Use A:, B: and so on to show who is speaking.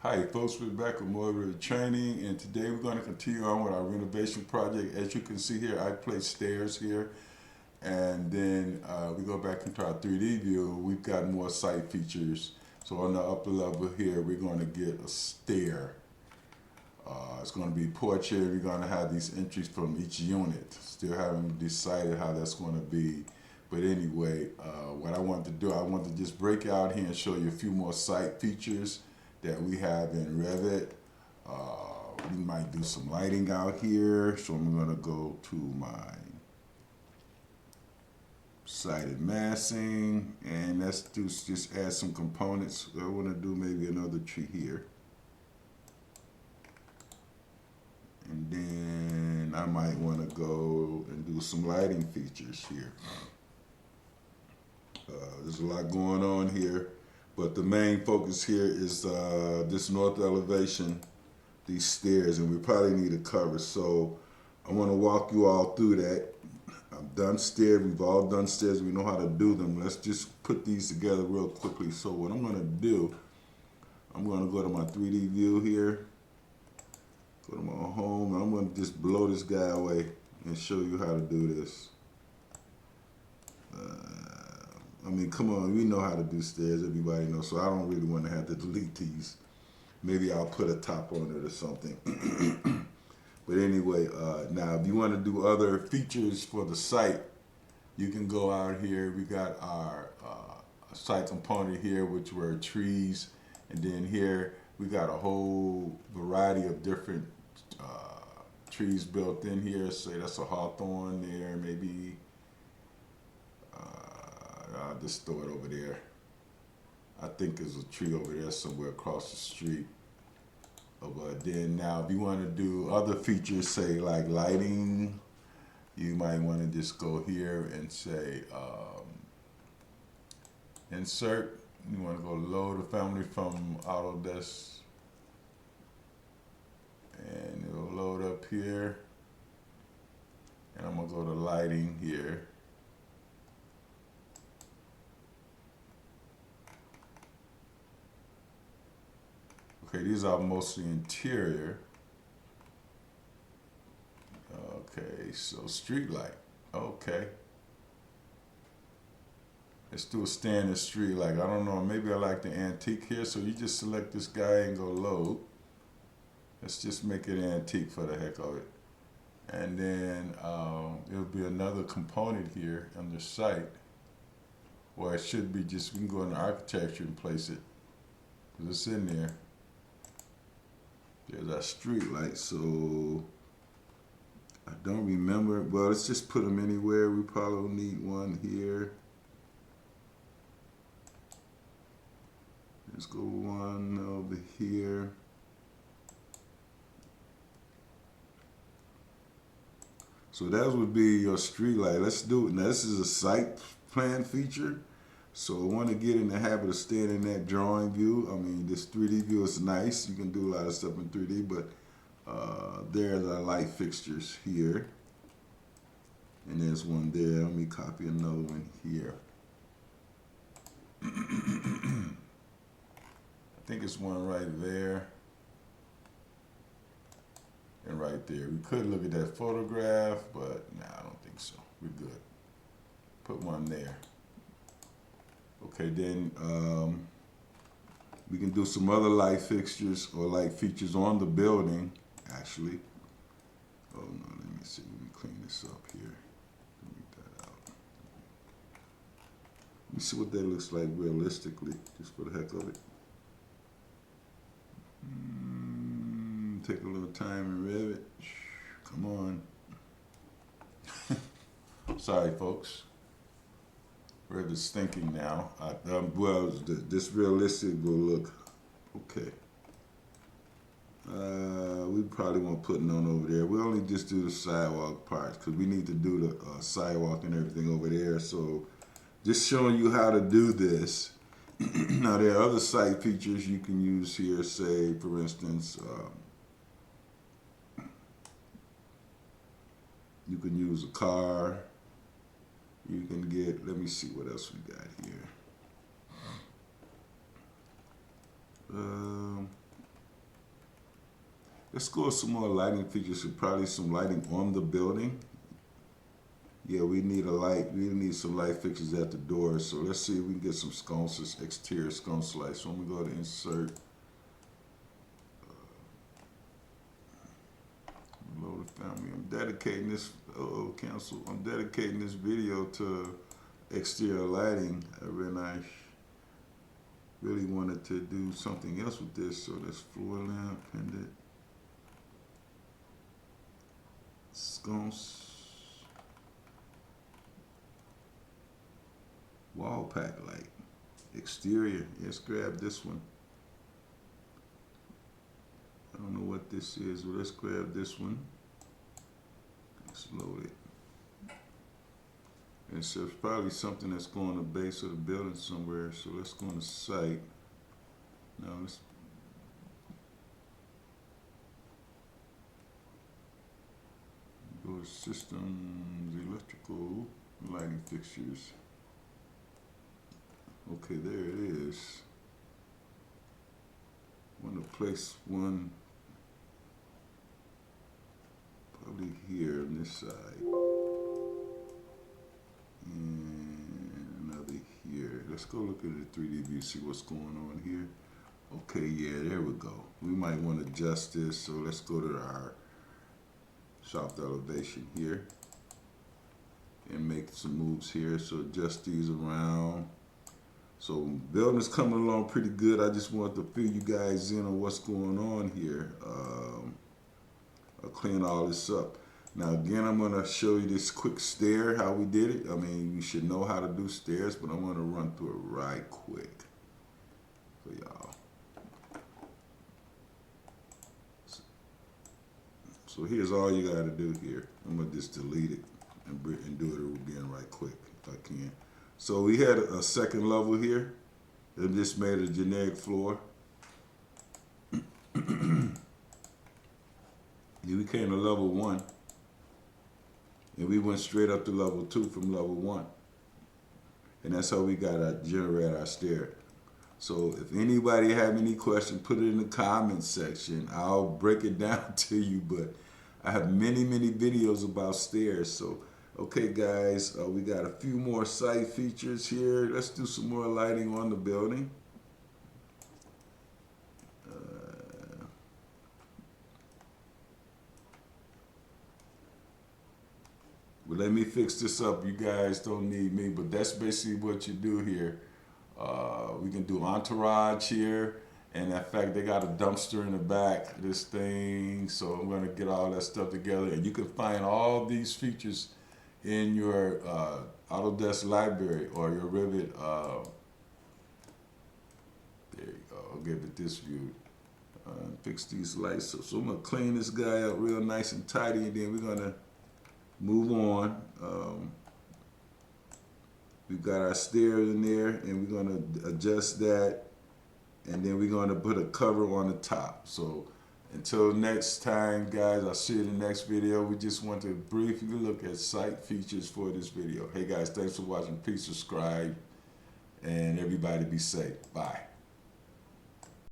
A: Hi folks, we're back with more Revit training, and today we're going to continue on with our renovation project. As you can see here, I placed stairs here, and then we go back into our 3D view. We've got more site features. So on the upper level here, we're going to get a stair. It's going to be porch area. We're going to have these entries from each unit. Still haven't decided how that's going to be. But anyway, what I want to do, I want to just break out here and show you a few more site features that we have in Revit. We might do some lighting out here. So I'm going to go to my sided massing, and let's just add some components. I want to do maybe another tree here. And then I might want to go and do some lighting features here. There's a lot going on here, but the main focus here is this north elevation, these stairs, and we probably need a cover. So I want to walk you all through that. I've done stairs, we've all done stairs, we know how to do them. Let's just put these together real quickly. So what I'm going to do, I'm going to go to my 3D view here, go to my home, and I'm going to just blow this guy away and show you how to do this. I mean, come on, we know how to do stairs, everybody knows, so I don't really want to have to delete these. Maybe I'll put a top on it or something. But anyway, now if you want to do other features for the site, you can go out here. We got our site component here, which were trees, and then here we got a whole variety of different trees built in here. Say that's a hawthorn there, maybe. I'll just throw it over there. I think there's a tree over there somewhere across the street. But then now if you want to do other features, say like lighting, you might want to just go here and say insert. You want to go load a family from Autodesk, and it'll load up here. And I'm going to go to lighting here. Okay, these are mostly interior. Okay, so street light. Okay. Let's do a standard street light. I don't know, maybe I like the antique here. So you just select this guy and go load. Let's just make it antique for the heck of it. And then it'll be another component here on the site. Or it should be just, we can go into architecture and place it, because it's in there. There's our street light, so I don't remember. Well, let's just put them anywhere. We probably need one here. Let's go one over here. So that would be your street light. Let's do it. Now this is a site plan feature. So I want to get in the habit of staying in that drawing view. I mean, this 3D view is nice. You can do a lot of stuff in 3D, but there's our light fixtures here. And there's one there. Let me copy another one here. I think it's one right there and right there. We could look at that photograph, but nah, I don't think so. We're good. Put one there. Okay, then we can do some other light fixtures or light features on the building, actually. Oh no, let me see, let me clean this up here. Delete that out. Let me see what that looks like realistically, just for the heck of it. Take a little time and Revit. Come on. Sorry, folks. Revit's thinking now. Well, this realistic will look okay. We probably won't put none over there. We only just do the sidewalk parts because we need to do the sidewalk and everything over there. So just showing you how to do this. Now there are other site features you can use here. Say, for instance, you can use a car. You can get, let me see what else we got here. Let's go with some more lighting features. So probably some lighting on the building. Yeah, we need a light. We need some light fixtures at the doors. So let's see if we can get some sconces, exterior sconce lights. So I'm gonna go to insert. Load the family. I'm dedicating this. Cancel. I'm dedicating this video to exterior lighting. I really wanted to do something else with this. So this floor lamp, pendant, sconce. Wall pack light, exterior. Let's grab this one. I don't know what this is, but let's grab this one. Let's load it. And so it's probably something that's going to the base of the building somewhere. So let's go on the site. Now let's go to systems, electrical, lighting fixtures. Okay, there it is. I want to place one probably here on this side. And another here. Let's go look at the 3D view, see what's going on here. Okay, yeah, there we go. We might want to adjust this, so let's go to our soft elevation here and make some moves here. So adjust these around. So building's coming along pretty good. I just wanted to fill you guys in on what's going on here. I'll clean all this up. Now again, I'm gonna show you this quick stair, how we did it. I mean, you should know how to do stairs, but I'm gonna run through it right quick for y'all. So here's all you gotta do here. I'm gonna just delete it and do it again right quick if I can. So we had a second level here. They just made a generic floor. Then we came to level 1. And we went straight up to level 2 from level 1. And that's how we got to generate our stair. So if anybody have any questions, put it in the comments section. I'll break it down to you, but I have many videos about stairs. So okay, guys, we got a few more site features here. Let's do some more lighting on the building. But let me fix this up. You guys don't need me, but that's basically what you do here. We can do entourage here. And in fact, they got a dumpster in the back of this thing. So I'm going to get all that stuff together. And you can find all these features in your Autodesk library or your Revit. There you go. I'll give it this view. Fix these lights. So I'm going to clean this guy up real nice and tidy, and then we're going to move on. We've got our stairs in there, and we're going to adjust that, and then we're going to put a cover on the top. So until next time, guys, I'll see you in the next video. We just want to briefly look at site features for this video. Hey, guys, thanks for watching. Please subscribe, and everybody be safe. Bye.